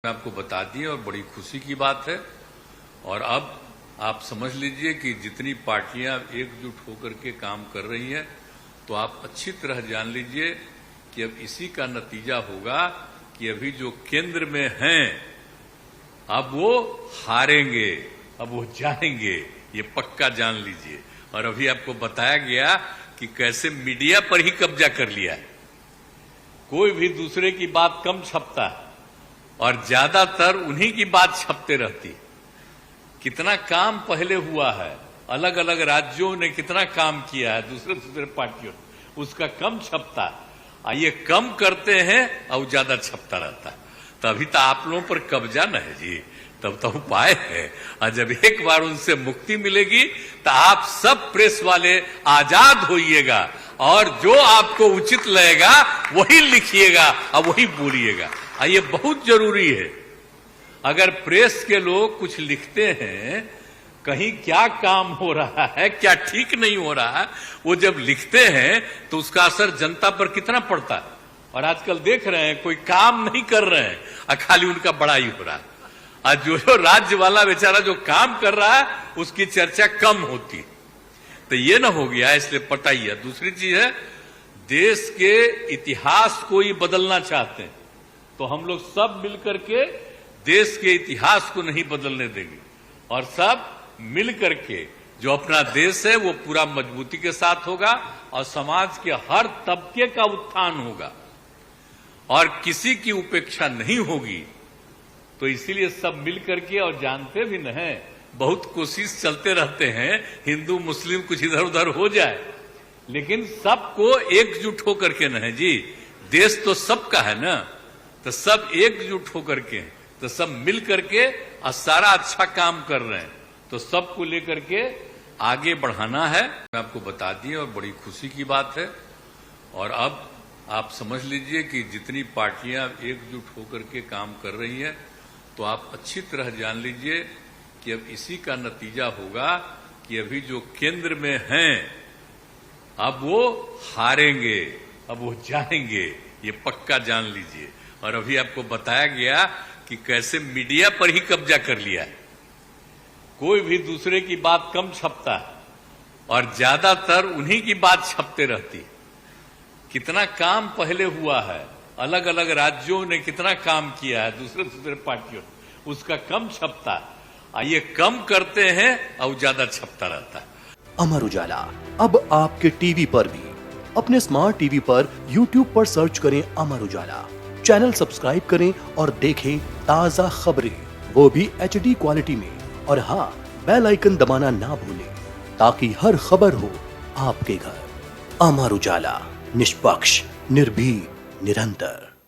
आपको बता दिए और बड़ी खुशी की बात है। और अब आप समझ लीजिए कि जितनी पार्टियां एकजुट होकर के काम कर रही हैं, तो आप अच्छी तरह जान लीजिए कि अब इसी का नतीजा होगा कि अभी जो केंद्र में हैं, अब वो हारेंगे, अब वो जाएंगे, ये पक्का जान लीजिए। और अभी आपको बताया गया कि कैसे मीडिया पर ही कब्जा कर लिया है। कोई भी दूसरे की बात कम छपता है और ज्यादातर उन्हीं की बात छपते रहती। कितना काम पहले हुआ है, अलग अलग राज्यों ने कितना काम किया है दूसरे पार्टियों ने, उसका कम छपता है। ये कम करते हैं और ज्यादा छपता रहता है। तभी तो आप लोगों पर कब्जा न है जी, तब तो उपाय है। और जब एक बार उनसे मुक्ति मिलेगी तो आप सब प्रेस वाले आजाद होइएगा और जो आपको उचित लगेगा वही लिखिएगा और वही बोलिएगा। ये बहुत जरूरी है। अगर प्रेस के लोग कुछ लिखते हैं, कहीं क्या काम हो रहा है, क्या ठीक नहीं हो रहा है, वो जब लिखते हैं तो उसका असर जनता पर कितना पड़ता है। और आजकल देख रहे हैं कोई काम नहीं कर रहे हैं और खाली उनका बड़ाई हो रहा है। और जो राज्य वाला बेचारा जो काम कर रहा है उसकी चर्चा कम होती। तो ये ना हो गया, इसलिए पटाइए। दूसरी चीज है, देश के इतिहास को ही बदलना चाहते हैं, तो हम लोग सब मिलकर के देश के इतिहास को नहीं बदलने देंगे। और सब मिल करके जो अपना देश है वो पूरा मजबूती के साथ होगा और समाज के हर तबके का उत्थान होगा और किसी की उपेक्षा नहीं होगी। तो इसीलिए सब मिल करके, और जानते भी न हैं, बहुत कोशिश चलते रहते हैं हिंदू मुस्लिम कुछ इधर उधर हो जाए, लेकिन सबको एकजुट होकर के न है जी। देश तो सबका है ना, तो सब एकजुट होकर के, तो सब मिल करके और सारा अच्छा काम कर रहे हैं। तो सबको लेकर के आगे बढ़ाना है। मैं आपको बता दिए और बड़ी खुशी की बात है। और अब आप समझ लीजिए कि जितनी पार्टियां एकजुट होकर के काम कर रही हैं, तो आप अच्छी तरह जान लीजिए कि अब इसी का नतीजा होगा कि अभी जो केंद्र में हैं, अब वो हारेंगे, अब वो जाएंगे, ये पक्का जान लीजिए। और अभी आपको बताया गया कि कैसे मीडिया पर ही कब्जा कर लिया है। कोई भी दूसरे की बात कम छपता है और ज्यादातर उन्हीं की बात छपते रहती। कितना काम पहले हुआ है, अलग अलग राज्यों ने कितना काम किया है दूसरे पार्टियों ने, उसका कम छपता है। ये कम करते हैं और ज्यादा छपता रहता है। अमर उजाला अब आपके टीवी पर भी। अपने स्मार्ट टीवी पर YouTube पर सर्च करें अमर उजाला, चैनल सब्सक्राइब करें और देखें ताजा खबरें, वो भी HD क्वालिटी में। और हाँ, बेल आइकन दबाना ना भूलें ताकि हर खबर हो आपके घर। अमर उजाला, निष्पक्ष, निर्भीक, निरंतर।